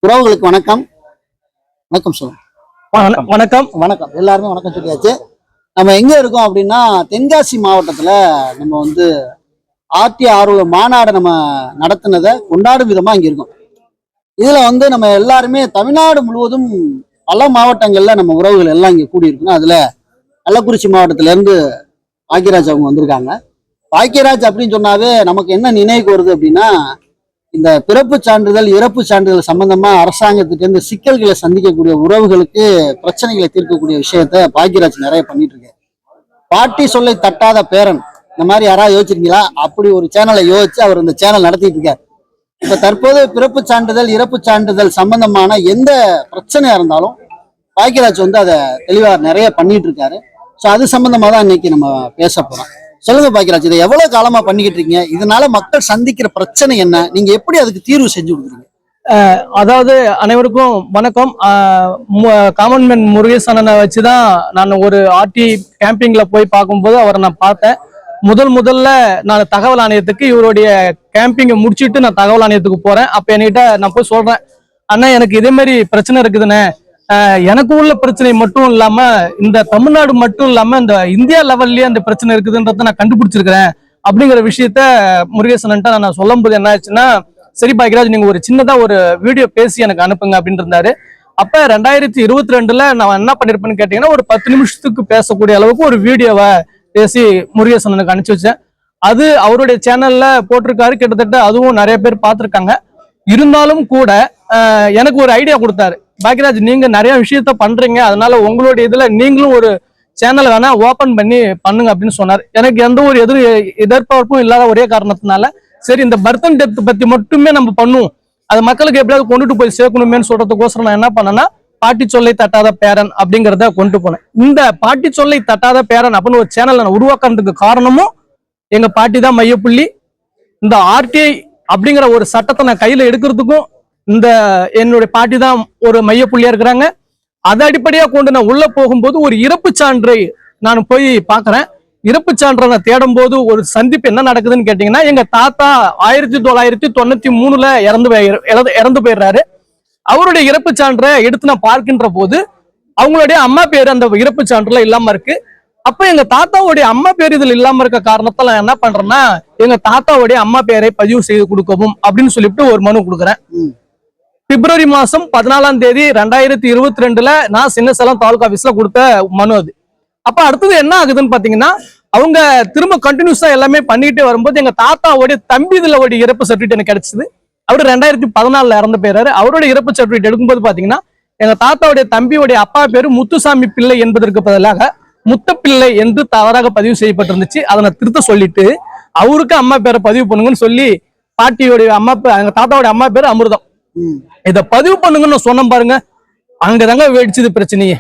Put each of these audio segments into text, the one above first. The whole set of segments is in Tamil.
உறவுகளுக்கு வணக்கம். வணக்கம் சொல்லுங்க. வணக்கம் வணக்கம். எல்லாருமே வணக்கம் சொல்லியாச்சு. நம்ம எங்க இருக்கோம் அப்படின்னா தென்காசி மாவட்டத்துல நம்ம வந்து RTRO மாநாடு நம்ம நடத்தினதை கொண்டாடும் விதமா இங்க இருக்கோம். இதுல வந்து நம்ம எல்லாருமே தமிழ்நாடு முழுவதும் பல மாவட்டங்கள்ல நம்ம உறவுகள் எல்லாம் இங்க கூடி இருக்கணும். அதுல கள்ளக்குறிச்சி மாவட்டத்துல இருந்து பாக்கியராஜ் அவங்க வந்திருக்காங்க. பாக்கியராஜ் அப்படின்னு சொன்னாவே நமக்கு என்ன நினைவுக்கு வருது அப்படின்னா, இந்த பிறப்பு சான்றிதழ் இறப்பு சான்றிதழ் சம்பந்தமா அரசாங்கத்திட்ட இருந்து சிக்கல்களை சந்திக்கக்கூடிய உறவுகளுக்கு பிரச்சனைகளை தீர்க்கக்கூடிய விஷயத்த பாக்கியராஜ் நிறைய பண்ணிட்டு இருக்காரு. பாட்டி சொல்லை தட்டாத பேரன், இந்த மாதிரி யாராவது யோசிச்சிருக்கீங்களா? அப்படி ஒரு சேனலை யோசிச்சு அவர் இந்த சேனல் நடத்திட்டு இருக்காரு. இப்ப தற்போது பிறப்பு சான்றிதழ் இறப்பு சான்றிதழ் சம்பந்தமான எந்த பிரச்சனையா இருந்தாலும் பாக்கியராஜ் வந்து அதை தெளிவா நிறைய பண்ணிட்டு இருக்காரு. ஸோ அது சம்பந்தமா தான் இன்னைக்கு நம்ம பேச போறோம். சொல்லுங்க பாக்கியராஜ், இதை எவ்வளவு காலமா பண்ணிக்கிட்டு இருக்கீங்க? இதனால மக்கள் சந்திக்கிற பிரச்சனை என்ன? நீங்க எப்படி அதுக்கு தீர்வு செஞ்சு கொடுக்குறீங்க? அதாவது அனைவருக்கும் வணக்கம். காமன்மேன் முருகேசனை வச்சுதான் நான் ஒரு ஆர்டி கேம்பிங்ல போய் பார்க்கும்போது அவரை நான் பார்த்தேன். முதல்ல நான் தகவல் ஆணையத்துக்கு இவருடைய கேம்பிங்கை முடிச்சுட்டு நான் தகவல் ஆணையத்துக்கு போறேன். அப்ப என்கிட்ட நான் போய் சொல்றேன், அண்ணா எனக்கு இதே மாதிரி பிரச்சனை இருக்குதுண்ணே. எனக்கு உள்ள பிரச்சனை மட்டும் இல்லாம இந்த தமிழ்நாடு மட்டும் இல்லாம இந்த இந்தியா லெவல்லயே அந்த பிரச்சனை இருக்குதுன்றத நான் கண்டுபிடிச்சிருக்கிறேன் அப்படிங்கிற விஷயத்த முருகேசன் நான் சொல்லும் போது என்ன ஆச்சுன்னா, சரி பாக்கியராஜ் நீங்க ஒரு சின்னதா ஒரு வீடியோ பேசி எனக்கு அனுப்புங்க அப்படின்னு இருந்தாரு. அப்ப 2022 நான் என்ன பண்ணிருப்பேன்னு கேட்டீங்கன்னா, ஒரு 10 நிமிஷத்துக்கு பேசக்கூடிய அளவுக்கு ஒரு வீடியோவை பேசி முருகேசனுக்கு அனுப்பிச்சு வச்சேன். அது அவருடைய சேனல்ல போட்டிருக்காரு. கிட்டத்தட்ட அதுவும் நிறைய பேர் பார்த்திருக்காங்க. இருந்தாலும் கூட எனக்கு ஒரு ஐடியா கொடுத்தாரு, பாக்கியராஜ் நீங்க நிறைய விஷயத்த பண்றீங்க, அதனால உங்களுடைய இதுல நீங்களும் ஒரு சேனல் வேணா ஓபன் பண்ணி பண்ணுங்க அப்படின்னு சொன்னார். எனக்கு எந்த ஒரு எதிர்பார்ப்பும் இல்லாத ஒரே காரணத்தினால சரி இந்த பர்த் அண்ட் டெத் பத்தி மட்டுமே நம்ம பண்ணுவோம், அது மக்களுக்கு எப்படியாவது கொண்டுட்டு போய் சேர்க்கணுமேன்னு சொல்றதுக்கோசரம் நான் என்ன பண்ணேன்னா, பாட்டி சொல்லை தட்டாத பேரன் அப்படிங்கிறத கொண்டு போனேன். இந்த பாட்டி சொல்லை தட்டாத பேரன் அப்படின்னு ஒரு சேனல் நான் உருவாக்குறதுக்கு காரணமும் எங்க பாட்டி தான் மையப்புள்ளி. இந்த RTI அப்படிங்கிற ஒரு சட்டத்தை நான் கையில எடுக்கிறதுக்கும் இந்த என்னுடைய பாட்டி தான் ஒரு மையப்புள்ளியா இருக்கிறாங்க. அதை அடிப்படையா கொண்டு நான் உள்ள போகும்போது ஒரு இறப்பு சான்றை நான் போய் பாக்குறேன். இறப்பு சான்றை நான் தேடும் போது ஒரு சந்திப்பு என்ன நடக்குதுன்னு கேட்டீங்கன்னா, எங்க தாத்தா 1993 இறந்து போயிடுறாரு. அவருடைய இறப்பு சான்றை எடுத்து நான் பார்க்கின்ற போது அவங்களுடைய அம்மா பேரு அந்த இறப்பு சான்றுல இல்லாம இருக்கு. அப்ப எங்க தாத்தாவுடைய அம்மா பேர் இதுல இல்லாம இருக்க காரணத்தால என்ன பண்றேன்னா, எங்க தாத்தாவுடைய அம்மா பேரை பதிவு செய்து கொடுக்கவும் அப்படின்னு சொல்லிட்டு ஒரு மனு கொடுக்குறேன். பிப்ரவரி மாசம் 14ஆம் தேதி 2022 நான் சின்னசேலம் தாலுகா ஆபீஸ்ல கொடுத்த மனு அது. அப்ப அடுத்தது என்ன ஆகுதுன்னு பாத்தீங்கன்னா, அவங்க திரும்ப கண்டினியூஸா எல்லாமே பண்ணிட்டு வரும்போது எங்க தாத்தாவுடைய தம்பி இதுல ஒரு இறப்பு சர்டிபிகேட் எனக்கு கிடைச்சது. அவரு 2014 இறந்து போயிறாரு. அவருடைய இறப்பு சர்டிபிகேட் எடுக்கும்போது பாத்தீங்கன்னா, எங்க தாத்தாவுடைய தம்பியுடைய அப்பா பேரு முத்துசாமி பிள்ளை என்பதற்கு பதிலாக முத்தப்பிள்ளை என்று தவறாக பதிவு செய்யப்பட்டிருந்துச்சு. அதை நான் திருத்த சொல்லிட்டு அவருக்கு அம்மா பேரை பதிவு பண்ணுங்கன்னு சொல்லி, பாட்டியோடைய அம்மா எங்க தாத்தாவுடைய அம்மா பேரு அமிர்தம், இதை பதிவு பண்ணுங்கன்னு சொன்ன பாருங்க. அங்கதாங்க வெடிச்சது பிரச்சனையே.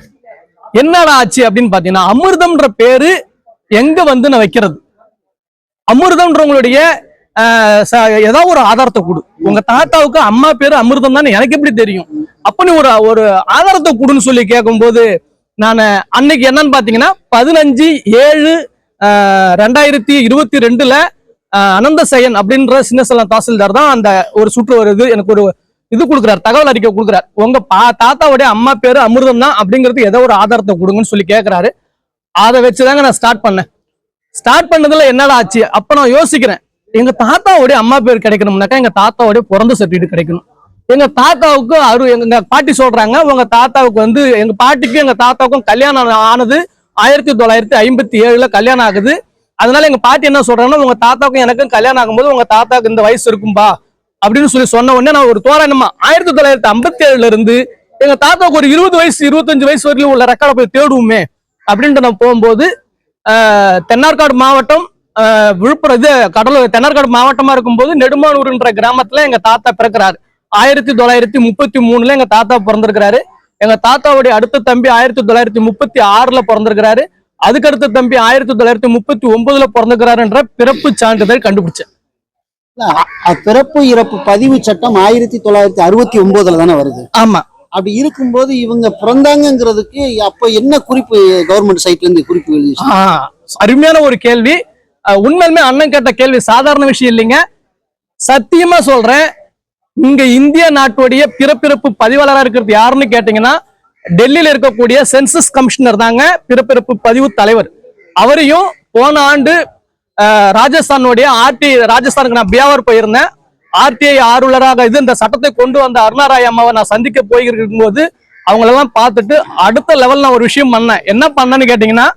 என்னடா ஆச்சு அப்படின்னு பாத்தீங்கன்னா, அமிர்தம்ன்ற பேரு எங்க வந்து நான் வைக்கிறது? அமிர்தம்ன்றவங்களுடைய ஏதாவது ஒரு ஆதாரத்தை கொடு. உங்க தாத்தாவுக்கு அம்மா பேரு அமிர்தம் தானே எனக்கு எப்படி தெரியும்? அப்ப நீ ஒரு ஆதாரத்தை கொடுன்னு சொல்லி கேட்கும் போது, நான் அன்னைக்கு என்னன்னு பாத்தீங்கன்னா 15/7/2022 அனந்தசயன் அப்படின்ற சின்னசேலம் தாசில்தார் தான் அந்த ஒரு சுற்று வருது எனக்கு ஒரு இது கொடுக்குறாரு, தகவல் அறிக்கை கொடுக்குறாரு. உங்க தாத்தாவுடைய அம்மா பேரு அமிர்தம் தான் அப்படிங்கிறது ஏதோ ஒரு ஆதாரத்தை கொடுங்கன்னு சொல்லி கேட்கிறாரு. அதை வச்சுதாங்க நான் ஸ்டார்ட் பண்ணேன். ஸ்டார்ட் பண்ணதுல என்னடா ஆச்சு? அப்ப நான் யோசிக்கிறேன், எங்க தாத்தாவுடைய அம்மா பேர் கிடைக்கணும்னாக்கா எங்க தாத்தாவுடைய பிறந்த சர்டிபிகேட் கிடைக்கணும். எங்க தாத்தாவுக்கு எங்க பாட்டி சொல்றாங்க, உங்க தாத்தாவுக்கு வந்து எங்க பாட்டிக்கும் எங்க தாத்தாவுக்கும் கல்யாணம் ஆனது 1957 கல்யாணம் ஆகுது. அதனால எங்க பாட்டி என்ன சொல்றாங்கன்னா, உங்க தாத்தாவுக்கும் எனக்கும் கல்யாணம் ஆகும்போது உங்க தாத்தாவுக்கு இந்த வயசு இருக்கும்பா அப்படின்னு சொல்லி சொன்ன உடனே நான் ஒரு தோராயமா 1957 இருந்து எங்க தாத்தாவுக்கு ஒரு 20 வயசு 25 வயசு வரைக்கும் உள்ள ரெக்கார்டை போய் தேடுவோமே அப்படின்ட்டு நான் போகும்போது, தென்னார்காடு மாவட்டம் விழுப்புரம் கடலூர் தென்னார்காடு மாவட்டமா இருக்கும்போது நெடுமானூர்ன்ற கிராமத்துல எங்க தாத்தா பிறக்கிறாரு. 1933 எங்க தாத்தா பிறந்திருக்கிறாரு. எங்க தாத்தாவுடைய அடுத்த தம்பி 1936 பிறந்திருக்கிறாரு. அதுக்கு அடுத்த தம்பி 1939 பிறந்திருக்கிறாருன்ற பிறப்பு சான்றிதழ் கண்டுபிடிச்சேன். பிறப்பு இறப்பு பதிவு சட்டம் 1969 தானே வருது. ஆமா. அப்படி இருக்கும்போது இவங்க பிறந்தாங்கிறதுக்கு அப்ப என்ன குறிப்பு கவர்மெண்ட் சைட்ல இருந்து குறிப்பு எழுதி? அருமையான ஒரு கேள்வி. உண்மையிலுமே அண்ணன் கேட்ட கேள்வி சாதாரண விஷயம் இல்லைங்க. சத்தியமா சொல்றேன், இங்க இந்திய நாட்டுடைய பிறப்பிறப்பு பதிவாளராக இருக்கிறது யாருன்னு கேட்டீங்கன்னா டெல்லியில இருக்கக்கூடிய சென்சஸ் கமிஷனர் தாங்க பிறப்பிறப்பு பதிவு தலைவர். அவரையும் போன ஆண்டு ராஜஸ்தானுடைய ராஜஸ்தானுக்கு நான் பியாவர் போயிருந்தேன். ஆர்டிஐ ஆர்வலராக இந்த சட்டத்தை கொண்டு வந்த அருணாராய் அம்மாவை நான் சந்திக்க போயிருக்கும் போது அவங்களெல்லாம் பார்த்துட்டு அடுத்த லெவல் நான் ஒரு விஷயம் பண்ணேன். என்ன பண்ணேன்னு கேட்டீங்கன்னா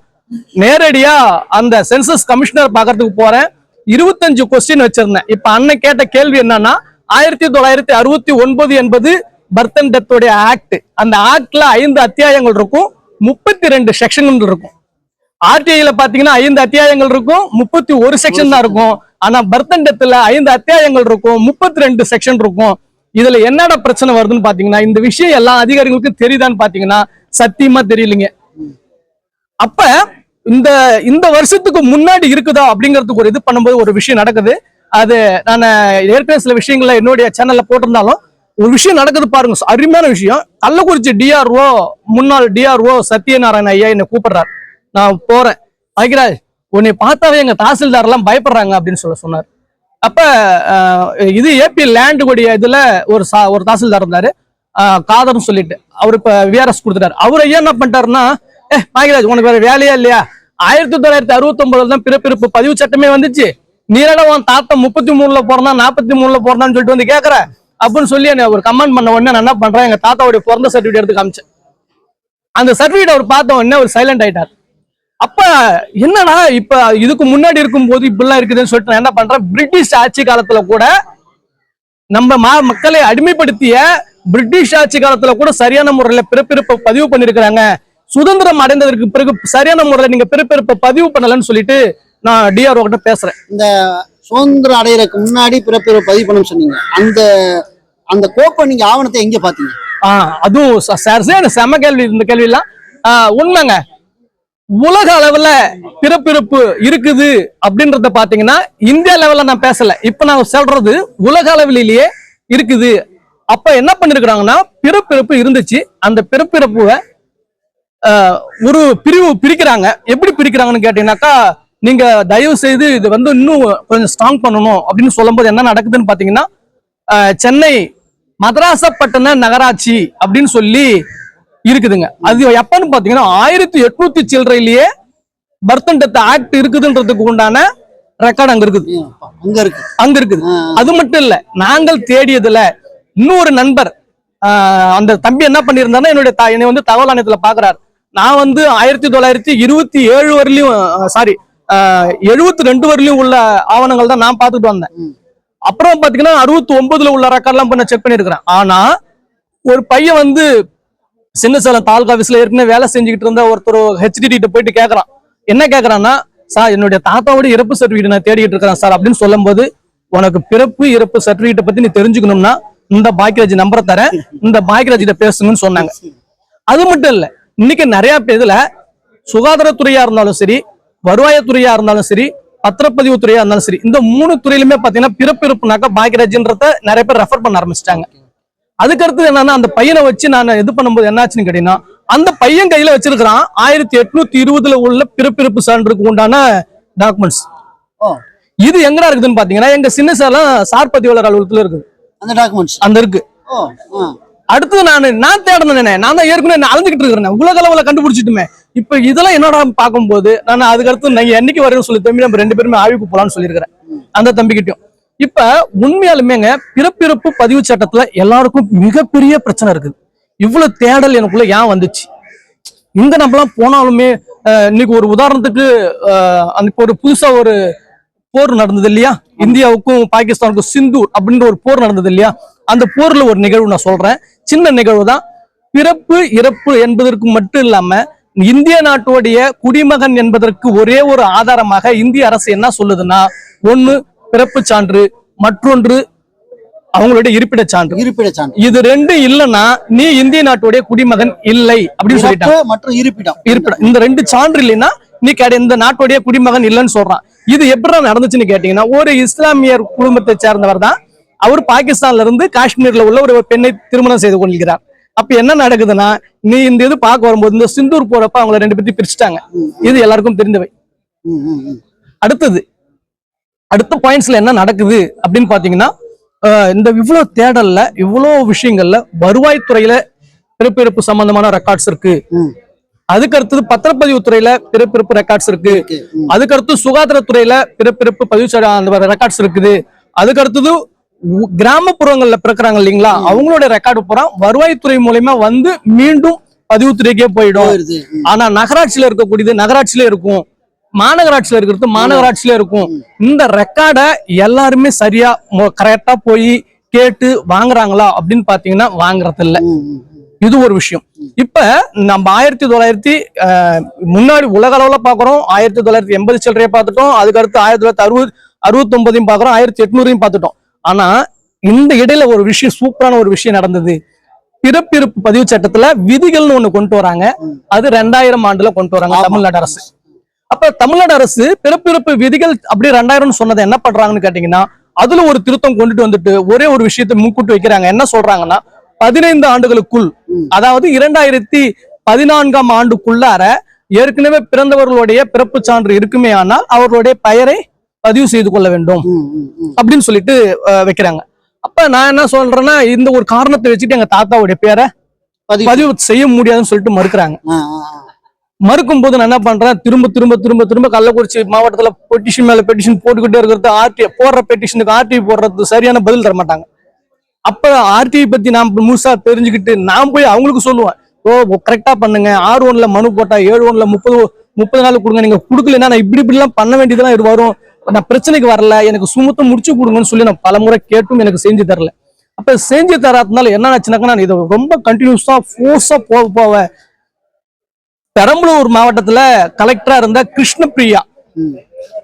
நேரடியா அந்த சென்சஸ் கமிஷனர் பார்க்கறதுக்கு போறேன். 25 கொஸ்டின் வச்சிருந்தேன். இப்ப அண்ணன் கேட்ட கேள்வி என்னன்னா 1969 என்பது பர்த் அண்ட் டெத் உடைய ஆக்ட். அந்த ஆக்ட்ல 5 அத்தியாயங்கள் இருக்கும், 32 செக்ஷன்கள் இருக்கும். ஆர்டிஐல பாத்தீங்கன்னா 5 அத்தியாயங்கள் இருக்கும், 31 செக்ஷன் தான் இருக்கும். ஆனா பர்த் அண்ட் டெத்ல 5 அத்தியாயங்கள் இருக்கும், 32 செக்ஷன் இருக்கும். இதுல என்னடா பிரச்சனை வருதுன்னு பாத்தீங்கன்னா இந்த விஷயம் எல்லா அதிகாரிகளுக்கும் தெரியுதான்னு பாத்தீங்கன்னா சத்தியமா தெரியலீங்க. அப்ப இந்த வருஷத்துக்கு முன்னாடி இருக்குதா அப்படிங்கிறதுக்கு ஒரு இது பண்ணும்போது ஒரு விஷயம் நடக்குது. அது நான் ஏற்கனவே சில விஷயங்கள்ல என்னுடைய சேனல்ல போட்டிருந்தாலும் ஒரு விஷயம் நடக்குது பாருங்க, அருமையான விஷயம். கள்ளக்குறிச்சி டிஆர்ஓ முன்னாள் டிஆர்ஓ சத்யநாராயண ஐயா என்னை கூப்பிடுறாரு. நான் போறேன். வைக்கிறார், உன்னை பார்த்தாவே எங்க தாசில்தார் எல்லாம் பயப்படுறாங்க அப்படின்னு சொன்னார். அப்ப இது ஏபி லேண்ட் கூடிய இதுல ஒரு தாசில்தார் இருந்தாரு, காதர்னு சொல்லிட்டு. அவர் இப்ப விஆர்எஸ் கொடுத்துட்டாரு. அவர் ஐயா என்ன பண்ணிட்டாருன்னா, பாக்கியராஜ் உனக்கு வேற வேலையா இல்லையா, 1969 தான் பிறப்பிறப்பு பதிவு சட்டமே வந்துச்சு, நீரட உன் தாத்தா 33ல பிறந்தான் 43ல பிறந்தான்னு சொல்லிட்டு வந்து கேக்குற அப்படின்னு சொல்லி என்ன ஒரு கமெண்ட் பண்ண உடனே நான் என்ன பண்றேன், எங்க தாத்தாவுடைய பிறந்த சர்டிபிகேட் எடுத்து காமிச்சேன். அந்த சர்டிபிகேட் அவர் பார்த்த உடனே அவர் சைலண்ட் ஆயிட்டார். அப்ப என்னன்னா இப்ப இதுக்கு முன்னாடி இருக்கும் போது இப்படிலாம் இருக்குதுன்னு சொல்லிட்டு நான் என்ன பண்றேன், பிரிட்டிஷ் ஆட்சி காலத்துல கூட நம்ம மக்களை அடிமைப்படுத்திய பிரிட்டிஷ் ஆட்சி காலத்துல கூட சரியான முறையில பிறப்பிறப்பை பதிவு பண்ணிருக்கிறாங்க, சுதந்திரம் அடைந்ததற்கு பிறகு சரியான முறையில நீங்க பிறப்பிறப்பை பதிவு பண்ணலன்னு சொல்லிட்டு நான் டிஆர்ஓ கிட்ட பேசுறேன். இந்த சுதந்திரம் அடையறதுக்கு முன்னாடி பிறப்பிறப்பு பதிவு பண்ண சொன்னீங்க, அந்த கோப்பை நீங்க ஆவணத்தை எங்க பாத்தீங்க? அதுவும் செம கேள்வி. இந்த கேள்வி எல்லாம் உண்மைங்க. உலக அளவுல பிறப்பிறப்பு இருக்குது அப்படின்றத பாத்தீங்கன்னா இந்தியா லெவல்ல நான் பேசல, இப்ப நான் சொல்றது உலக அளவிலேயே இருக்குது. அப்ப என்ன பண்ணிருக்கிறாங்கன்னா பிறப்பிறப்பு இருந்துச்சு, அந்த பிறப்பிறப்புவை ஒரு பிரிவு பிரிக்கிறாங்க. எப்படி பிரிக்கிறாங்கன்னு கேட்டீங்கன்னாக்கா, நீங்க தயவு செய்து இது இன்னும் கொஞ்சம் ஸ்ட்ராங் பண்ணணும் அப்படின்னு சொல்லும் போது என்ன நடக்குதுன்னு பாத்தீங்கன்னா, சென்னை மதராசப்பட்டின நகராட்சி அப்படின்னு சொல்லி இருக்குதுங்க. அது எப்பன்னு பாத்தீங்கன்னா 1800 சில்லறையிலேயே பர்த் அண்ட் டெத் ஆக்ட் இருக்குதுன்றதுக்கு உண்டான ரெக்கார்டு அங்க இருக்குது. அது மட்டும் இல்ல, நாங்கள் தேடியதுல இன்னொரு நண்பர் அந்த தம்பி என்ன பண்ணியிருந்தாருன்னா என்னை தகவல் ஆணையத்துல பாக்குறாரு. நான் 1927 வரலையும் 72 வரலையும் உள்ள ஆவணங்கள் தான் நான் பார்த்துட்டு வந்தேன். அப்புறம் பாத்தீங்கன்னா 69ல உள்ள ரெக்கார்ட்லாம் பண்ண செக் பண்ணிருக்கிறேன். ஆனா ஒரு பையன் சின்னசேலம் தாலுகா ஆபீஸ்ல ஏற்கனவே வேலை செஞ்சுக்கிட்டு இருந்த ஒருத்தர் ஹெச்டிடி போயிட்டு கேட்கறான். என்ன கேட்கறான்னா, சார் என்னுடைய தாத்தாவோட இறப்பு சர்டிபிகேட் நான் தேடிட்டு இருக்கிறேன் சார் அப்படின்னு சொல்லும் போது, உனக்கு பிறப்பு இறப்பு சர்டிபிகேட் பத்தி நீ தெரிஞ்சுக்கணும்னா இந்த பாக்கியராஜ் நம்பரை தரேன், இந்த பாக்கியராஜ் கிட்ட பேசுங்கன்னு சொன்னாங்க. அது மட்டும் இல்ல, இன்னைக்கு நிறைய பேர்ல சுகாதாரத்துறையா இருந்தாலும் சரி, வருவாயத்துறையா இருந்தாலும் சரி, பத்திரப்பதிவு துறையா இருந்தாலும் சரி, இந்த 3 துறையிலுமே பாத்தீங்கன்னா பிறப்பிறப்புனாக்கா பாக்கியராஜ்ன்றத நிறைய பேர் ரெஃபர் பண்ண ஆரம்பிச்சிட்டாங்க. அதுக்கடுத்து என்னன்னா, அந்த பையனை வச்சு நான் இது பண்ணும்போது என்னாச்சுன்னு கேட்டீங்கன்னா, அந்த பையன் கையில வச்சிருக்கிறான் 1820ல உள்ள பிறப்பிறப்பு சான்றுக்கு உண்டான டாக்குமெண்ட்ஸ். இது எங்கடா இருக்குதுன்னு பாத்தீங்கன்னா, எங்க சின்ன சேலம் சார் பதிவாளர் அலுவலகத்துல இருக்குது அந்த டாக்குமெண்ட்ஸ். அந்த இருக்கு. அடுத்து நான் தேடனேன், நான் தான் ஏற்கனவே அலைஞ்சுக்கிட்டு இருக்கிறேன், உலக அளவுல கண்டுபிடிச்சிட்டுமே. இப்ப இதெல்லாம் என்னடா பார்க்கும்போது நான் அதுக்கடுத்து நீங்க என்னைக்கு வரேன்னு சொல்லி தம்பி நம்ம 2 பேருமே ஆய்வுக்கு போலான்னு சொல்லியிருக்கிறேன் அந்த தம்பிக்கிட்டையும். இப்ப உண்மையாலுமேங்க பிறப்பிறப்பு பதிவு சட்டத்துல எல்லாருக்கும் மிகப்பெரிய பிரச்சனை இருக்குது. இவ்வளவு தேடல் எனக்குள்ள ஏன் வந்துச்சு? இங்க நம்மளாம் போனாலுமே இன்னைக்கு ஒரு உதாரணத்துக்கு ஒரு புதுசா ஒரு போர் நடந்தது இல்லையா, இந்தியாவுக்கும் பாகிஸ்தானுக்கும் சிந்தூர் அப்படின்ற ஒரு போர் நடந்தது இல்லையா, அந்த போர்ல ஒரு நிகழ்வு நான் சொல்றேன், சின்ன நிகழ்வு தான். பிறப்பு இறப்பு என்பதற்கு மட்டும் இல்லாம இந்திய நாட்டுடைய குடிமகன் என்பதற்கு ஒரே ஒரு ஆதாரமாக இந்திய அரசு என்ன சொல்லுதுன்னா, ஒண்ணு பிறப்பு சான்று, மற்றொன்று அவங்களுடைய இருப்பிட சான்று. இது 2 இல்லைன்னா நீ இந்திய நாட்டுடைய குடிமகன் இல்லை அப்படின்னு சொல்லிட்டாங்க. மற்றும் இருப்பிடம் இந்த 2 சான்று இல்லைன்னா நீ இந்த நாட்டுடைய குடிமகன் இல்லைன்னு சொல்றான். இது எப்படி நடந்துச்சுன்னு கேட்டீங்கன்னா, ஒரு இஸ்லாமியர் குடும்பத்தை சேர்ந்தவர் தான், அவர் பாகிஸ்தான்ல இருந்து காஷ்மீர்ல உள்ள ஒரு பெண்ணை திருமணம் செய்து கொள்கிறார். அப்ப என்ன நடக்குதுன்னா, நீ இந்த இது பார்க்க வரும்போது இந்த சிந்தூர் போறப்ப அவங்கள 2 பேர்த்தையும் பிரிச்சுட்டாங்க. இது எல்லாருக்கும் தெரிந்தவை. அடுத்த பாயிண்ட்ஸ்ல என்ன நடக்குது அப்படின்னு பாத்தீங்கன்னா, இந்த இவ்வளவு தேடல்ல இவ்வளவு விஷயங்கள்ல வருவாய்த்துறையில பிறப்பிறப்பு சம்பந்தமான ரெக்கார்ட்ஸ் இருக்கு. அதுக்கு அடுத்தது பத்திரப்பதிவு துறையில பிறப்பிறப்பு ரெக்கார்ட்ஸ் இருக்கு. அதுக்கு அடுத்து சுகாதாரத்துறையில பிறப்பிறப்பு பதிவு அந்த ரெக்கார்ட்ஸ் இருக்குது. அதுக்கு அடுத்தது கிராமப்புறங்கள்ல பிறக்கிறாங்க இல்லைங்களா, அவங்களோட ரெக்கார்டு பூரா வருவாய்த்துறை மூலமா வந்து மீண்டும் பதிவுத்துறைக்கே போயிடும். ஆனா நகராட்சியில இருக்கக்கூடியது நகராட்சியில இருக்கும், மாநகராட்சியில இருக்கிறது மாநகராட்சியில இருக்கும். இந்த ரெக்கார்டை எல்லாருமே சரியா கரெக்டா போய் கேட்டு வாங்குறாங்களா அப்படின்னு பாத்தீங்கன்னா வாங்குறது இல்ல. இது ஒரு விஷயம். இப்ப நம்ம 1900 முன்னாடி உலக அளவுல பாக்குறோம், 1980 சில்லறைய பார்த்துட்டோம். அதுக்கு அடுத்து 1969 பாக்குறோம், 1800 பார்த்துட்டோம். ஆனா இந்த இடையில ஒரு விஷயம், சூப்பரான ஒரு விஷயம் நடந்தது. பிறப்பிறப்பு பதிவு சட்டத்துல விதிகள்னு ஒண்ணு கொண்டு வராங்க. அது 2000 ஆண்டுல கொண்டு வராங்க தமிழ்நாடு அரசு. அப்ப தமிழ்நாடு அரசு பிறப்பிறப்பு விதிகள் அப்படி 2000 சொன்னதை என்ன பண்றாங்கன்னு கேட்டீங்கன்னா, அதுல ஒரு திருத்தம் கொண்டுட்டு வந்துட்டு ஒரே ஒரு விஷயத்தை முன்கூட்டு வைக்கிறாங்க. என்ன சொல்றாங்கன்னா, 15 ஆண்டுகளுக்குள், அதாவது 2014 ஆண்டுக்குள்ளார ஏற்கனவே பிறந்தவர்களுடைய பிறப்பு சான்று இருக்குமே ஆனால் அவர்களுடைய பெயரை பதிவு செய்து கொள்ள வேண்டும் அப்படின்னு சொல்லிட்டு வைக்கிறாங்க. அப்ப நான் என்ன சொல்றேன்னா, இந்த ஒரு காரணத்தை வச்சுட்டு எங்க தாத்தாவுடைய பேரை பதிவு செய்ய முடியாதுன்னு சொல்லிட்டு மறுக்கிறாங்க. மறுக்கும் போது நான் என்ன பண்றேன், திரும்ப திரும்ப திரும்ப திரும்ப கள்ளக்குறிச்சி மாவட்டத்துல பெட்டிஷன் மேல பெட்டிஷன் போட்டுக்கிட்டே இருக்கிறது. ஆர்டி போடுற பெட்டிஷனுக்கு ஆர்டி போடுறது சரியான பதில் தர மாட்டாங்க. அப்ப ஆர்டிஐ பத்தி நான் முழுசா தெரிஞ்சுக்கிட்டு நான் போய் அவங்களுக்கு சொல்லுவேன், கரெக்டா பண்ணுங்க, 6-1 மனு போட்டா 7-1 30 நாள் கொடுங்க, நீங்க கொடுக்கலன்னா நான் இப்படி எல்லாம் பண்ண வேண்டியதெல்லாம் இது வரும், நான் பிரச்சனைக்கு வரல, எனக்கு சுமூத்தம் முடிச்சு கொடுங்கன்னு சொல்லி நான் பலமுறை கேட்டும் எனக்கு செஞ்சு தரல. அப்ப செஞ்சு தராதனால என்ன ஆச்சுனாக்கா, நான் இதை ரொம்ப கண்டினியூஸா ஃபோர்ஸா போக பெரம்பலூர் மாவட்டத்துல கலெக்டரா இருந்த கிருஷ்ணபிரியா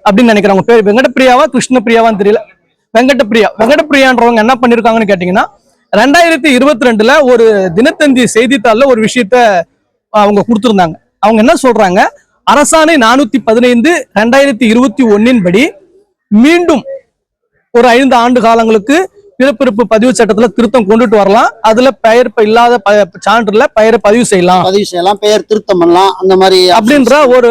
அப்படின்னு நினைக்கிறேன், அவங்க பேர் வெங்கடப்பிரியாவா கிருஷ்ணபிரியாவான்னு தெரியல, வெங்கடப்பிரியான்றவங்க என்ன பண்ணிருக்காங்கன்னு கேட்டீங்கன்னா, 2022 ஒரு தினத்தந்தி செய்தித்தாள்ல ஒரு விஷயத்த அவங்க கொடுத்திருந்தாங்க. அவங்க என்ன சொல்றாங்க, அரசாணை 415 2021 படி மீண்டும் ஒரு 5 ஆண்டு காலங்களுக்கு பிறப்பிறப்பு பதிவு சட்டத்துல திருத்தம் கொண்டுட்டு வரலாம். அதுல பெயர் இல்லாத சான்றுல பெயரை பதிவு செய்யலாம், பெயர் திருத்தம் பண்ணலாம், அந்த மாதிரி அப்படின்ற ஒரு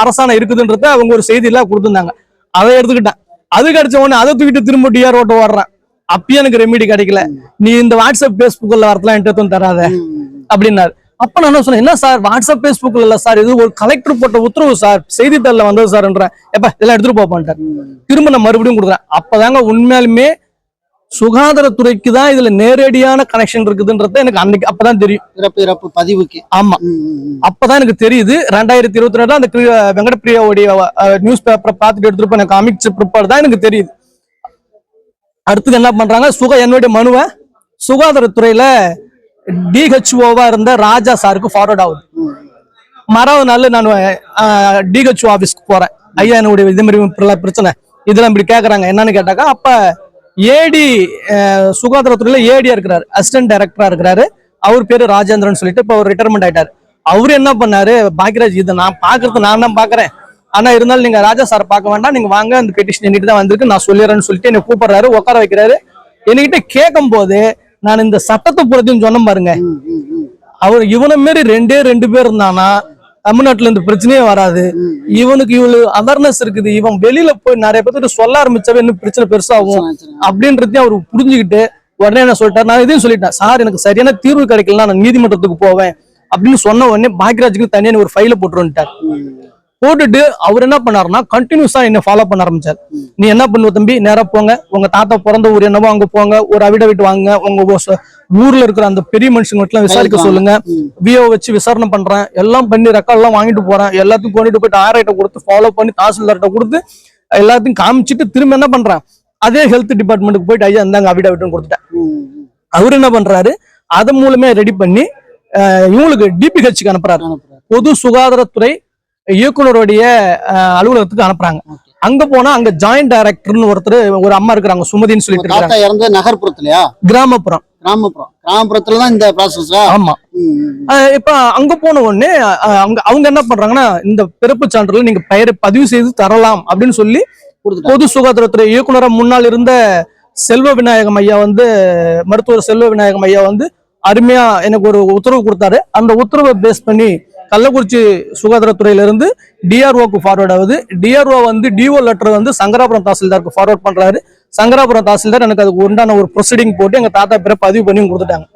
அரசாணை இருக்குதுன்றத அவங்க ஒரு செய்தியில கொடுத்திருந்தாங்க. அதை எடுத்துக்கிட்டேன். அது கிடைச்ச உடனே அதை தூக்கிட்டு திரும்ப டிஆர் ஓட்ட வர்றேன். அப்பயும் எனக்கு ரெமிடி கிடைக்கல. நீ இந்த வாட்ஸ்அப் பேஸ்புக்ல வரலாம் என்கிட்ட தராத அப்படின்னாரு. அப்ப நான் என்ன சொன்னேன், என்ன சார் வாட்ஸ்அப் பேஸ்புக்ல இல்ல சார், இது ஒரு கலெக்டர் போட்ட உத்தரவு சார், செய்தித்தாள்ல வந்தது சார்ன்றேன். எப்ப இதெல்லாம் எடுத்துட்டு போப்பான்ட்டார். திரும்ப நான் மறுபடியும் கொடுக்குறேன். அப்பதாங்க உண்மையாலுமே சுகாதாரத்துறைக்கு தான் இதுல நேரடியான கனெக்ஷன் இருக்குதுன்றது எனக்கு அன்னைக்கு அப்பதான் தெரியும். பிறப்பு பதிவுக்கு. ஆமா, அப்பதான் எனக்கு தெரியுது. 2022 அந்த வெங்கடப்பிரியாவுடைய நியூஸ் பேப்பரை பார்த்துட்டு எடுத்துட்டு எனக்கு அமைச்ச பிற்பாடு தான் எனக்கு தெரியுது. அடுத்தது என்ன பண்றாங்க, என்னுடைய மனுவை சுகாதாரத்துறையில டிஹெச்ஓவா இருந்த ராஜா சாருக்கு ஃபார்வர்ட் ஆகுது. மறாவது நாள் நான் டிஹெச்ஓ ஆபீஸ்க்கு போறேன். ஐயா என்னுடைய இதே மாதிரி பிரச்சனை இதெல்லாம் இப்படி கேட்கறாங்க என்னன்னு கேட்டாக்கா, அப்ப ஏடி சுகாதாரத்துறையில ஏடியா இருக்கிறாரு, அசிஸ்டன்ட் டைரக்டரா இருக்கிறாரு. அவர் பேரு ராஜேந்திரன் சொல்லிட்டு இப்ப அவர் ரிட்டையர்மெண்ட் ஆயிட்டாரு. அவரு என்ன பண்ணாரு, பாக்கியராஜ் இதை நான் பாக்குறது நான் தான் பாக்குறேன், ஆனா இருந்தாலும் நீங்க ராஜா சார் பார்க்க வேண்டாம், நீங்க வாங்க, அந்த பெட்டிஷன் என்கிட்ட தான் வந்திருக்கு, நான் சொல்லிடுறேன்னு சொல்லிட்டு என்னை கூப்பிடுறாரு, உட்கார வைக்கிறாரு. என்கிட்ட கேட்கும் போது நான் இந்த சட்டத்தை புறத்தையும் சொன்ன பாருங்க, அவர் இவனை மாரி 2 பேர் இருந்தானா தமிழ்நாட்டுல இந்த பிரச்சனையே வராது. இவனுக்கு இவ்வளவு அவேர்னஸ் இருக்குது, இவன் வெளியில போய் நிறைய பேர்த்து சொல்ல ஆரம்பிச்சாவே இன்னும் பிரச்சனை பெருசாகும் அப்படின்றதையும் அவர் புரிஞ்சுக்கிட்டு உடனே என்ன சொல்லிட்டாரு, நான் இதையும் சொல்லிட்டேன், சார் எனக்கு சரியான தீர்வு கிடைக்கலன்னா நான் நீதிமன்றத்துக்கு போவேன் அப்படின்னு சொன்ன உடனே பாக்யராஜுக்கு தனியான ஒரு ஃபைல போட்டுருந்துட்டார். போட்டுட்டு அவர் என்ன பண்ணாருன்னா கண்டினியூஸா என்ன ஃபாலோ பண்ண ஆரம்பிச்சார். நீ என்ன பண்ணுவ தம்பி, நேரா போங்க, உங்க தாத்தா பிறந்த ஊர் என்னவோ அங்க போங்க, ஒரு அவிடவிட் வாங்க, உங்க ஊர்ல இருக்கிற அந்த பெரிய மனுஷங்க விசாரிக்க சொல்லுங்க, விஓ வச்சு விசாரணை பண்றேன், எல்லாம் பண்ணி ரெக்கார்ட் எல்லாம் வாங்கிட்டு போறேன், எல்லாத்துக்கும் கொண்டுட்டு போயிட்டு ஆர்ஐட்ட கொடுத்து ஃபாலோ பண்ணி தாசில்தார்ட்ட கொடுத்து எல்லாத்தையும் காமிச்சிட்டு திரும்ப என்ன பண்றேன், அதே ஹெல்த் டிபார்ட்மெண்ட்டுக்கு போயிட்டு ஐயா இருந்தாங்க அவிடவிட்னு கொடுத்துட்டேன். அவரு என்ன பண்றாரு, அதன் மூலமே ரெடி பண்ணி இவங்களுக்கு டிபிஹெச்சுக்கு அனுப்புறாரு, பொது சுகாதாரத்துறை இயக்குனருடைய அலுவலகத்துக்கு அனுப்புறாங்க. அங்க போனா அங்க ஜாயிண்ட் டைரக்டர்னு ஒருத்தர் ஒரு அம்மா இருக்கிறாங்க, சுமதின்னு சொல்லிட்டு, நகர்ப்புறத்துலயா கிராமப்புறத்துலதான் இந்த ப்ராசஸ். ஆமா, இப்ப அங்க போன உடனே அவங்க என்ன பண்றாங்கன்னா, இந்த பிறப்பு சான்றிதழ் நீங்க பெயரை பதிவு செய்து தரலாம் அப்படின்னு சொல்லி பொது சுகாதாரத்துறை இயக்குனரா முன்னால் இருந்த செல்வ விநாயகம் ஐயா மருத்துவர் செல்வ விநாயகம் ஐயா அருமையா எனக்கு ஒரு உத்தரவு கொடுத்தாரு. அந்த உத்தரவை பேஸ் பண்ணி கள்ளக்குறிச்சி சுகாதாரத்துறையில இருந்து டிஆர்ஓக்கு ஃபார்வர்ட் ஆகுது. டிஆர்ஓ டிஓ லெட்டர் சங்கராபுரம் தாசில்தாருக்கு ஃபார்வர்ட் பண்றாரு. சங்கராபுரம் தாசில்தார் எனக்கு அதுக்கு உண்டான ஒரு ப்ரொசீடிங் போட்டு எங்க தாத்தா பேரை பதிவு பண்ணி கொடுத்துட்டாங்க.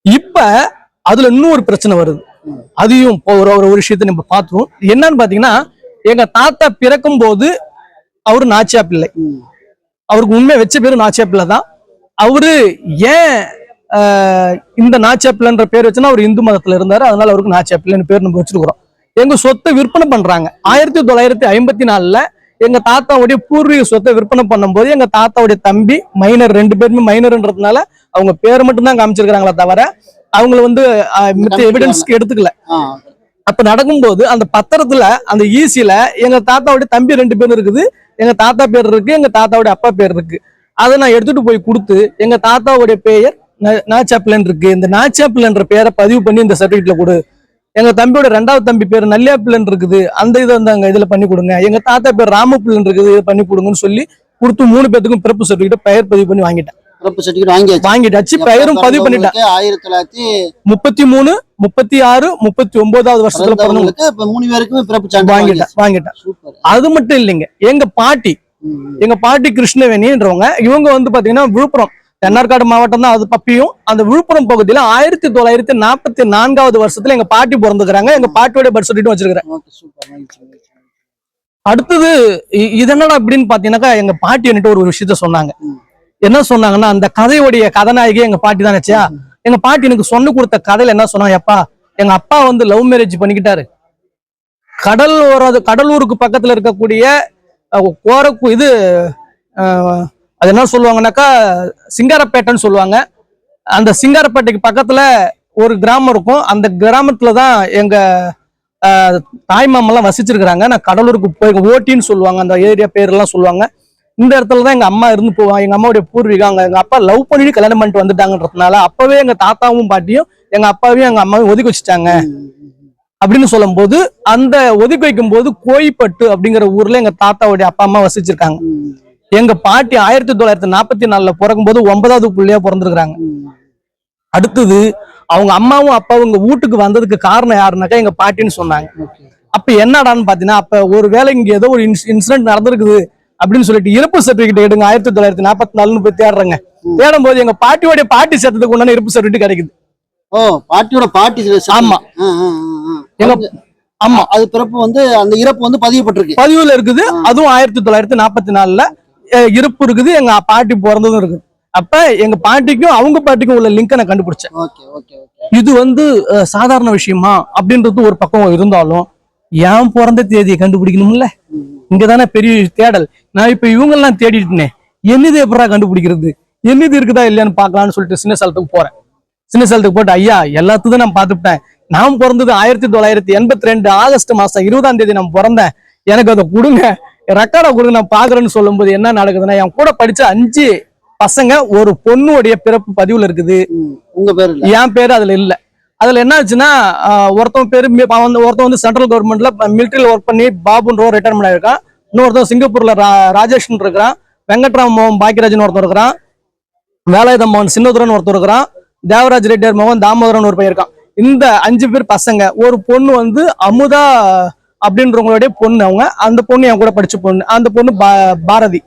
இப்ப அதுல இன்னும் ஒரு பிரச்சனை வருது. அதையும் ஒரு விஷயத்தை நம்ம பார்த்தோம். என்னன்னு பாத்தீங்கன்னா, எங்க தாத்தா பிறக்கும் போது அவரு நாச்சியா பிள்ளை. அவருக்கு உண்மை வச்ச பேரு நாச்சியா பிள்ளை தான். அவரு ஏன் இந்த நாச்சியா பிள்ளைன்ற பேர் வச்சுன்னா அவர் இந்து மதத்துல இருந்தாரு, அதனால அவருக்கு நாச்சியா பிள்ளைன்னு பேர் நம்ம வச்சிருக்கிறோம். எங்க சொத்தை விற்பனை பண்றாங்க 1954 எங்க தாத்தாவுடைய பூர்வீக சொத்தை விற்பனை பண்ணும்போது எங்க தாத்தாவுடைய தம்பி மைனர், 2 பேருமே மைனர்ன்றதுனால அவங்க பேரை மட்டும் தான் காமிச்சிருக்காங்களே தவிர அவங்களை வந்து எவிடன்ஸ்க்கு எடுத்துக்கல. அப்ப நடக்கும்போது அந்த பத்திரத்துல அந்த ஈசியில எங்க தாத்தாவுடைய தம்பி 2 பேர் இருக்குது, எங்க தாத்தா பேர் இருக்கு, எங்க தாத்தாவுடைய அப்பா பேர் இருக்கு. அதை நான் எடுத்துட்டு போய் கொடுத்து எங்க தாத்தாவுடைய பெயர் நாச்சாப்பிள்ளன் இருக்கு, இந்த நாச்சாப்பிள்ளன்ற பேரை பதிவு பண்ணி இந்த சர்டிபிகேட்ல கொடு. எங்க தம்பியோட 2வது தம்பி பேர் நல்லியாப்பிள்ளன் இருக்குது, அந்த இதை வந்து அங்க இதுல பண்ணி கொடுங்க. எங்க தாத்தா பேர் ராமப்பிள்ளன் இருக்குது, இதை பண்ணி கொடுங்கன்னு சொல்லி கொடுத்து 3 பேத்துக்கும் பிறப்பு சர்டிபிகேட் பெயர் பதிவு பண்ணி வாங்கிட்டேன். பிறப்பு சர்டிபிகேட் வாங்கிட்டாச்சு, பெயரும் பதிவு பண்ணிட்டேன். 1933, 36, 39வது வருஷத்துல பிறந்தவங்களுக்கு 3 பேருக்குமே பிறப்பு சான்று வாங்கிட்டேன். அது மட்டும் இல்லைங்க, எங்க பாட்டி கிருஷ்ணவேணின்றவங்க இவங்க வந்து பாத்தீங்கன்னா விழுப்புரம் தென்னார்காடு மாவட்டம் தான் அது பப்பியும். அந்த விழுப்புரம் பகுதியில 1944வது வருஷத்துல எங்க பாட்டி பிறந்துக்கிறாங்க. எங்க பாட்டியோட பர்த் சர்டிபிகேட் வச்சிருக்கிறேன். அடுத்தது இது என்னடா அப்படின்னு பாத்தீங்கன்னாக்கா, எங்க பாட்டி என்கிட்ட ஒரு விஷயத்த சொன்னாங்க. என்ன சொன்னாங்கன்னா, அந்த கதையுடைய கதாநாயகி எங்க பாட்டி தான் நினைச்சா. எங்க பாட்டி எனக்கு சொன்ன கொடுத்த கதையில என்ன சொன்னாங்க, எப்பா எங்க அப்பா வந்து லவ் மேரேஜ் பண்ணிக்கிட்டாரு. கடலூருக்கு பக்கத்துல இருக்கக்கூடிய இது அது என்ன சொல்லுவாங்கன்னாக்கா சிங்காரப்பேட்டைன்னு சொல்லுவாங்க. அந்த சிங்காரப்பேட்டைக்கு பக்கத்துல ஒரு கிராமம் இருக்கும். அந்த கிராமத்துலதான் எங்க தாய்மாமெல்லாம் வசிச்சிருக்கிறாங்க. நான் கடலூருக்கு போய் ஓட்டின்னு சொல்லுவாங்க, அந்த ஏரியா பேர்லாம் சொல்லுவாங்க. இந்த இடத்துலதான் எங்க அம்மா இருந்து போவாங்க. எங்க அம்மாவுடைய பூர்வீகம் அங்க. எங்க அப்பா லவ் பண்ணிட்டு கல்யாணம் பண்ணிட்டு வந்துட்டாங்கன்றதுனால அப்பவே எங்க தாத்தாவும் பாட்டியும் எங்க அப்பாவையும் எங்க அம்மாவையும் ஒதுக்கி வச்சுட்டாங்க. அப்படின்னு சொல்லும் போது அந்த ஒதுக்கி வைக்கும் போது கோயிப்பட்டு அப்படிங்கிற ஊர்ல எங்க தாத்தாவுடைய அப்பா அம்மா வசிச்சிருக்காங்க. எங்க பாட்டி 1944 பிறக்கும் போது 9வது பிள்ளையா பிறந்திருக்கிறாங்க. அடுத்தது அவங்க அம்மாவும் அப்பாவும் எங்க வீட்டுக்கு வந்ததுக்கு காரணம் யாருன்னாக்கா எங்க பாட்டின்னு சொன்னாங்க. அப்ப என்னடான்னு பாத்தீங்கன்னா, அப்ப ஒரு வேலை இங்க ஏதோ ஒரு இன்சிடென்ட் நடந்திருக்குது அப்படின்னு சொல்லிட்டு இறப்பு சர்டிபிகேட் எடுங்க 1944 போய் தேடுறாங்க. தேடும் போது எங்க பாட்டியோட பாட்டி சேர்த்ததுக்கு உண்டான இறப்பு சர்டிபிகேட் கிடைக்குது. பாட்டியோட பாட்டி. ஆமா எங்க ஆமா, அது பிறப்பு வந்து அந்த இறப்பு வந்து பதிவுல இருக்குது. அதுவும் 1944 இருப்பு இருக்குது, எங்க பாட்டி பிறந்ததும் இருக்குது. அப்ப எங்க பாட்டிக்கும் அவங்க பாட்டிக்கும் உள்ள லிங்க் நான் கண்டுபிடிச்சேன். இது வந்து சாதாரண விஷயமா அப்படின்றது ஒரு பக்கம் இருந்தாலும் ஏன் பிறந்த தேதியை கண்டுபிடிக்கணும்ல, இங்கதானே பெரிய தேடல். நான் இப்ப இவங்க எல்லாம் தேடிட்டேன், என்னது எப்படா கண்டுபிடிக்கிறது, என்னது இருக்குதா இல்லையான்னு பாக்கலாம்னு சொல்லிட்டு சின்ன சேலத்துக்கு போறேன். சின்ன சேலத்துக்கு போட்டு ஐயா எல்லாத்துக்கும் நான் பார்த்துட்டேன். நான் பிறந்தது 1982 ஆகஸ்ட் மாசம் 20ஆம் தேதி நான் பிறந்தேன், எனக்கு அதை கொடுங்க, ரெக்கார்டை கொடுங்க, நான் பாக்குறேன்னு சொல்லும் போது என்ன நடக்குதுன்னா, என் கூட படிச்ச 5 பசங்க ஒரு பொண்ணுடைய பிறப்பு பதிவுல இருக்குது. உங்க பேரு என் பேரு அதுல இல்ல. அதுல என்ன ஆச்சுன்னா, ஒருத்தவன் பேரு ஒருத்தன் வந்து சென்ட்ரல் கவர்மெண்ட்ல மிலிட்டரியில ஒர்க் பண்ணி பாபுன்ற ரிட்டையர்மெண்ட் ஆயிருக்கான். இன்னொருத்தன் சிங்கப்பூர்ல ராஜேஷ் இருக்கிறான். வெங்கட்ராம் மோகன் பாக்கியராஜன் ஒருத்தர் இருக்கிறான். வேலாயுதம் மோகன் சின்னதுரன் ஒருத்தர் இருக்கிறான். தேவராஜ் ரெட்டியார் மோகன் தாமோதரன் ஒரு பையன் இருக்கான். இந்த 5 பேர் பசங்க. ஒரு பொண்ணு வந்து அமுதா அப்படின்றவங்களுடைய பொண்ணு. அவங்க அந்த பொண்ணு என் கூட படிச்ச பொண்ணு. அந்த பொண்ணு பாரதி.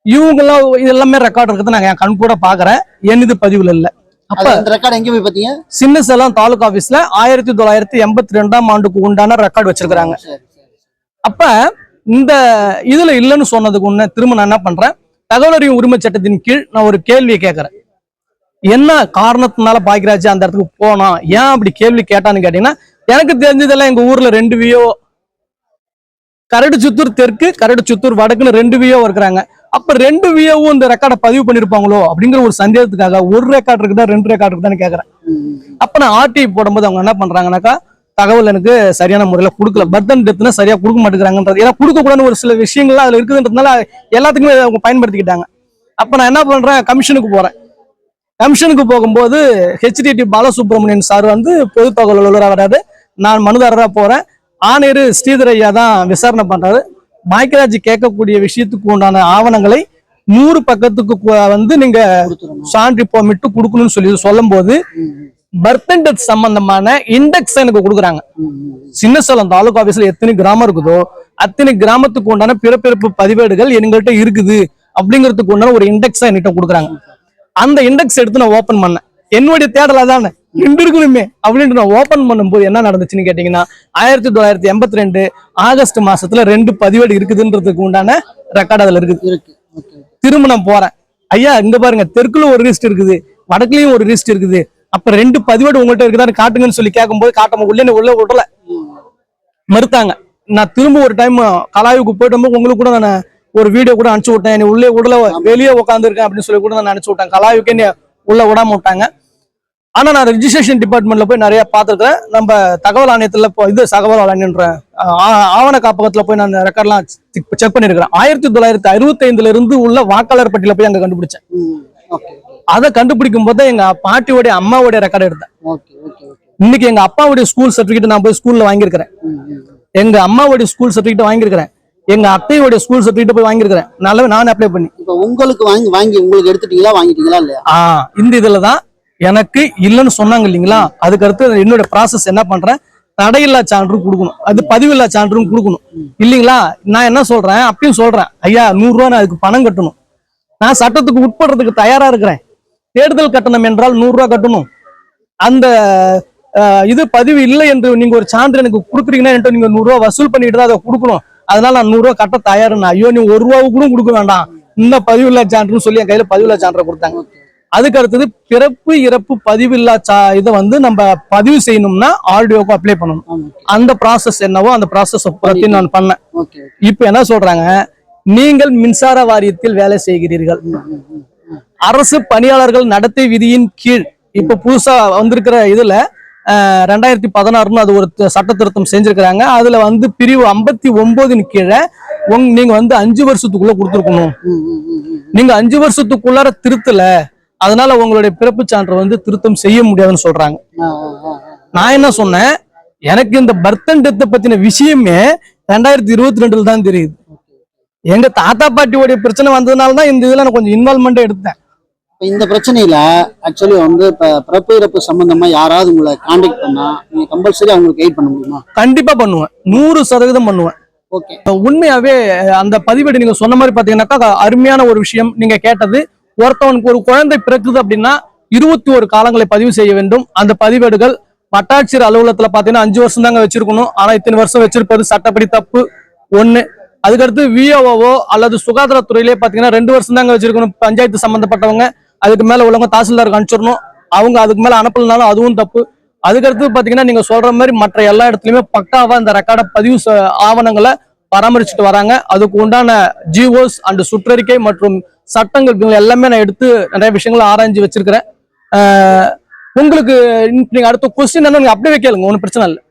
இவங்கெல்லாம் இது எல்லாமே ரெக்கார்ட் இருக்குது, நாங்க என் கண் கூட பாக்குறேன். என்னது பதிவுல இல்ல. அப்ப ரெக்கார்ட் எங்க போய் பாத்தீங்க? சின்ன சேலம் தாலுகா ஆபீஸ்ல 1982ஆம் ஆண்டுக்கு உண்டான ரெக்கார்ட் வச்சிருக்காங்க. அப்ப இந்த இதுல இல்லைன்னு சொன்னதுக்கு ஒண்ணு திரும்ப நான் என்ன பண்றேன், தகவல் அறியும் உரிமை சட்டத்தின் கீழ் நான் ஒரு கேள்வியை கேட்கறேன். என்ன காரணத்தினால பாக்கியராஜ் அந்த இடத்துக்கு போனா, ஏன் அப்படி கேள்வி கேட்டான்னு கேட்டீங்கன்னா, எனக்கு தெரிஞ்சதெல்லாம் எங்க ஊர்ல 2 விஓ, கரடுச்சுத்தூர் தெற்கு கரடுச்சுத்தூர் வடக்குன்னு 2 விஓ இருக்கிறாங்க. அப்ப 2 விஓவும் இந்த ரெக்கார்டை பதிவு பண்ணிருப்பாங்களோ அப்படிங்கிற ஒரு சந்தேகத்துக்காக ஒரு ரெக்கார்டு இருக்குதா 2 ரெக்கார்டு இருக்குதான்னு கேட்கறேன். அப்ப நான் ஆர்டிஐ போடும்போது அவங்க என்ன பண்றாங்கன்னாக்கா, தகவல் எனக்கு சரியான முறையில கொடுக்கல, பர்த் அண்ட் டெத்னா சரியா கொடுக்க மாட்டேங்கிறாங்கன்றது. ஏன்னா கொடுக்க கூடாதுன்னு ஒரு சில விஷயங்கள்லாம் அதுல இருக்குதுன்றதுனால எல்லாத்துக்குமே அவங்க பயன்படுத்திக்கிட்டாங்க. அப்ப நான் என்ன பண்றேன், கமிஷனுக்கு போறேன். கமிஷனுக்கு போகும்போது ஹெச்டிடி பாலசுப்ரமணியன் சார் வந்து பொது தகவல் அலுவலராக வராது, நான் மனுதாரராக போறேன். ஆணையர் ஸ்ரீதர் ஐயா தான் விசாரணை பண்றாரு. பாக்கியராஜ் கேட்கக்கூடிய விஷயத்துக்கு உண்டான ஆவணங்களை 100 பக்கத்துக்கு வந்து நீங்க சான்று போமிட்டு கொடுக்கணும்னு சொல்லி சொல்லும் போது பர்த் அண்ட் டெத் சம்பந்தமான இண்டெக்ஸ் எனக்கு கொடுக்குறாங்க. சின்ன சேலம் தாலுகா ஆபீஸ்ல எத்தனை கிராமம் இருக்குதோ அத்தனை கிராமத்துக்கு உண்டான பிறப்பிறப்பு பதிவேடுகள் எங்கள்கிட்ட இருக்குது அப்படிங்கிறதுக்கு உண்டான ஒரு இண்டெக்ஸா என்கிட்ட கொடுக்குறாங்க. அந்த இண்டெக்ஸ் எடுத்து நான் ஓபன் பண்ணேன். என்னுடைய தேடலா தானே நின்று இருக்கணுமே அப்படின்ட்டு நான் ஓபன் பண்ணும்போது என்ன நடந்துச்சுன்னு கேட்டீங்கன்னா 1982 ஆகஸ்ட் மாசத்துல 2 பதிவேடு இருக்குதுன்றதுக்கு உண்டான ரெக்கார்டு அதுல இருக்குது. திரும்ப நான் போறேன், ஐயா இங்க பாருங்க தெற்குல ஒரு லிஸ்ட் இருக்குது, வடக்குலயும் ஒரு லிஸ்ட் இருக்குது, அப்ப 2 பதிவேடு உங்கள்கிட்ட இருக்குதான்னு காட்டுங்கன்னு சொல்லி கேட்கும்போது காட்ட உள்ள விடல, மறுத்தாங்க. நான் திரும்ப ஒரு டைம் கலாய்வுக்கு போயிட்டு உங்களுக்கு கூட நான் ஒரு வீடியோ கூட அனுப்பிச்சு விட்டேன், நீ உள்ளே விடல வெளியே உட்காந்து இருக்கேன் அப்படின்னு சொல்லி கூட நான் அனுப்பிச்சு விட்டேன். கலாய்வுக்கே நீ உள்ள விடாம விட்டாங்க. ஆனா நான் ரெஜிஸ்ட்ரேஷன் டிபார்ட்மெண்ட்ல போய் நிறைய பார்த்துருக்கேன். நம்ம தகவல் ஆணையத்துல தகவல் ஆணையன்ற ஆவண காப்பகத்துல போய் நான் ரெக்கார்ட்லாம் செக் பண்ணிருக்கிறேன். 1965 இருந்து உள்ள வாக்காளர் பட்டியல போய் அங்க கண்டுபிடிச்சேன். அதை கண்டுபிடிக்கும் போது எங்க பாட்டியோடைய அம்மாவுடைய ரெக்கார்டு எடுத்தேன். இன்னைக்கு எங்க அப்பாவுடைய ஸ்கூல் சர்டிபிகேட் நான் போய் ஸ்கூல்ல வாங்கியிருக்கிறேன், எங்க அம்மாவுடைய ஸ்கூல் சர்டிபிகேட் வாங்கியிருக்கிறேன், எங்க அத்தையோட ஸ்கூல் சர்டிபிகேட் போய் வாங்கியிருக்கிறேன். நான் அப்ளை பண்ணி இப்ப உங்களுக்கு வாங்கி உங்களுக்கு எடுத்துட்டீங்களா, வாங்கிட்டீங்களா இல்லையா? இந்த இதுலதான் எனக்கு இல்லைன்னு சொன்னாங்க இல்லைங்களா, அதுக்கு அடுத்து என்னோட ப்ராசஸ் என்ன பண்றேன், தடையில்லா சான்று கொடுக்கணும், அது பதிவில்லா சான்றும் கொடுக்கணும் இல்லைங்களா. நான் என்ன சொல்றேன், அப்பயும் சொல்றேன், ஐயா 100 ரூபா நான் அதுக்கு பணம் கட்டணும், நான் சட்டத்துக்கு உட்படுறதுக்கு தயாரா இருக்கிறேன், தேர்தல் கட்டணம் என்றால் 100 ரூபா கட்டணும், அந்த இது பதிவு இல்லை என்று நீங்க ஒரு சான்று எனக்கு கொடுக்குறீங்கன்னா நீங்க 100 ரூபா வசூல் பண்ணிட்டு தான் அதை கொடுக்கணும், அதனால நான் 100 ரூபா கட்ட தயாருன்னு. ஐயோ நீ 1 ரூபாவுக்கு கூட கொடுக்க வேண்டாம், இன்னும் பதிவில்லா சான்றுன்னு சொல்லி என் கையில பதிவில்லா சான்றை கொடுத்தாங்க. அதுக்கு அடுத்தது பிறப்பு இறப்பு பதிவில்லா இதை நம்ம பதிவு செய்யணும்னா ஆர்டிஓக்கு அப்ளை பண்ணணும். அந்த ப்ராசஸ் என்னவோ அந்த ப்ராசஸ் பத்தி நான் பண்ணேன். இப்ப என்ன சொல்றாங்க, நீங்கள் மின்சார வாரியத்தில் வேலை செய்கிறீர்கள், அரசு பணியாளர்கள் நடத்தை விதியின் கீழ் இப்ப புதுசா வந்திருக்கிற இதுல 2016 அது ஒரு சட்ட திருத்தம் செஞ்சிருக்கிறாங்க. அதுல பிரிவு 59 கீழே நீங்க 5 வருஷத்துக்குள்ள கொடுத்துருக்கணும், நீங்க 5 வருஷத்துக்குள்ளார திருத்தல, அதனால உங்களுடைய பிறப்பு சான்று திருத்தம் செய்ய முடியாதுன்னு சொல்றாங்க. நான் என்ன சொன்னேன், எனக்கு இந்த பர்த் அண்ட் டெத் பத்தின விஷயமே 2022 தான் தெரியுது. எங்க தாத்தா பாட்டியோடைய பிரச்சனை வந்ததுனாலதான் இந்த இதுல நான் கொஞ்சம் இன்வால்மெண்ட் எடுத்தேன். இந்த பிரச்சனையில ஆக்சுவலி இப்ப பிறப்பு இறப்பு சம்பந்தமா யாராவது உங்களை கான்டாக்ட் பண்ணா நீங்க கம்பல்சரி அவங்களுக்கு கைட் பண்ண முடியுமா? கண்டிப்பா பண்ணுவேன், 100% பண்ணுவேன். உண்மையாவே அந்த பதிவேடு நீங்க சொன்ன மாதிரி பாத்தீங்கன்னாக்கா அருமையான ஒரு விஷயம் நீங்க கேட்டது. ஒருத்தவனுக்கு ஒரு குழந்தை பிறக்குது அப்படின்னா 21 காலங்களை பதிவு செய்ய வேண்டும். அந்த பதிவேடுகள் வட்டாட்சியர் அலுவலகத்துல பாத்தீங்கன்னா 5 வருஷம் தாங்க வச்சிருக்கணும். ஆனா இத்தனை வருஷம் வச்சிருப்பது சட்டப்படி தப்பு. 1 அதுக்கடுத்து விஓஓ அல்லது சுகாதாரத்துறையிலே பாத்தீங்கன்னா 2 வருஷம் தாங்க வச்சிருக்கணும். பஞ்சாயத்து சம்பந்தப்பட்டவங்க அதுக்கு மேல உள்ளவங்க தாசில்தாருக்கு அனுப்பிச்சிடணும். அவங்க அதுக்கு மேல அனுப்பலனாலும் அதுவும் தப்பு. அதுக்கடுத்து பாத்தீங்கன்னா நீங்க சொல்ற மாதிரி மற்ற எல்லா இடத்துலயுமே பக்காவா இந்த ரெக்கார்டை பதிவு ஆவணங்களை பராமரிச்சுட்டு வராங்க. அதுக்கு உண்டான ஜிஓஸ் அண்ட் சுற்றறிக்கை மற்றும் சட்டங்கள் எல்லாமே நான் எடுத்து நிறைய விஷயங்களை ஆராய்ஞ்சு வச்சிருக்கிறேன். உங்களுக்கு நீங்க அடுத்த கொஸ்டின் என்ன நீங்க அப்படியே கேளுங்க, ஒன்றும் பிரச்சனை இல்லை.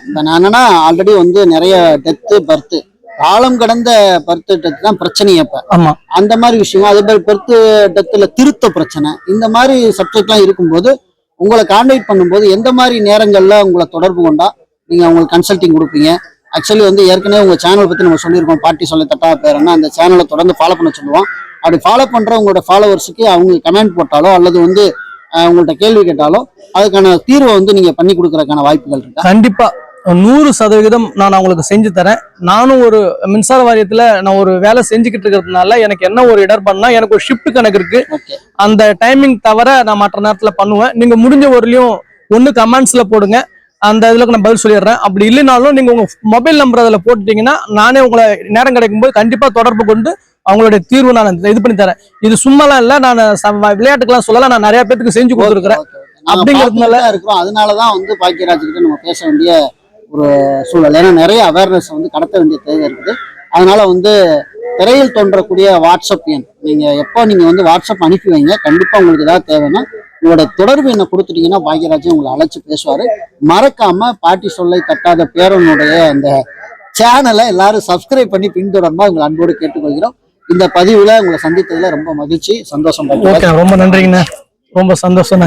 இப்ப நான் என்னன்னா ஆல்ரெடி நிறைய டெத்து பர்த் காலம் கடந்த பர்த் டெத் தான் பிரச்சனை. அப்ப ஆமா அந்த மாதிரி விஷயம், அதே மாதிரி பர்த் டெத்துல திருத்த பிரச்சனை, இந்த மாதிரி சப்ஜெக்ட் எல்லாம் இருக்கும்போது உங்களை கான்டாக்ட் பண்ணும்போது எந்த மாதிரி நேரங்கள்ல உங்களை தொடர்பு கொண்டா நீங்க உங்களுக்கு கன்சல்டிங் கொடுப்பீங்க? ஆக்சுவலி ஏற்கனவே உங்க சேனல் பத்தி நம்ம சொல்லியிருக்கோம், பாட்டி சொல்ல தட்டா பேருன்னா அந்த சேனலை தொடர்ந்து ஃபாலோ பண்ண சொல்லுவோம். அப்படி ஃபாலோ பண்ற உங்களோட ஃபாலோவர்ஸுக்கு அவங்க கமெண்ட் போட்டாலோ அல்லது உங்கள்கிட்ட கேள்வி கேட்டாலோ அதுக்கான தீர்வை நீங்க பண்ணி கொடுக்கறதுக்கான வாய்ப்புகள் இருக்கு. கண்டிப்பா 100% நான் அவங்களுக்கு செஞ்சு தரேன். நானும் ஒரு மின்சார வாரியத்துல நான் ஒரு வேலை செஞ்சுக்கிட்டு இருக்கிறதுனால எனக்கு என்ன ஒரு இடர்பாடுனா, எனக்கு ஒரு ஷிஃப்ட் கணக்கு இருக்கு. அந்த டைமிங் தவிர நான் மற்ற நேரத்துல பண்ணுவேன். நீங்க முடிஞ்ச வரலையும் ஒண்ணு கமெண்ட்ஸ்ல போடுங்க, அந்த இதுல நான் பதில் சொல்லிடுறேன். அப்படி இல்லைனாலும் நீங்க உங்க மொபைல் நம்பர் அதுல போட்டுட்டீங்கன்னா நானே உங்களை நேரம் கிடைக்கும் போது கண்டிப்பா தொடர்பு கொண்டு அவங்களுடைய தீர்வு நான் இது பண்ணி தரேன். இது சும்மாலாம் இல்ல, நான் விளையாட்டுக்கெல்லாம் சொல்லல, நான் நிறைய பேருக்கு செஞ்சு கொடுத்துருக்கிறேன். அப்படிங்கிறதுனால இருக்கிறோம். அதனாலதான் பாக்கியராஜ் கிட்ட நம்ம பேச வேண்டிய ஒரு சூழல். ஏன்னா நிறைய அவேர்னஸ் கடத்த வேண்டிய தேவை இருக்குது. அதனால திரையில் தோன்றக்கூடிய வாட்ஸ்அப் எண் நீங்க எப்போ நீங்க வாட்ஸ்அப் அனுப்பி வைங்க. கண்டிப்பா உங்களுக்கு ஏதாவது தேவைன்னா உங்களோட தொடர்பு என்ன கொடுத்துட்டீங்கன்னா பாக்கியராஜ் உங்களை அழைச்சு பேசுவாரு. மறக்காம பாட்டி சொல்லை தட்டாத பேரனுடைய அந்த சேனலை எல்லாரும் சப்ஸ்கிரைப் பண்ணி பின்தொடர்பா உங்களை அன்போடு கேட்டுக்கொள்கிறோம். இந்த பதிவுல உங்களை சந்தித்ததுல ரொம்ப மகிழ்ச்சி, சந்தோஷம். ரொம்ப நன்றிங்கண்ணா, ரொம்ப சந்தோஷம்.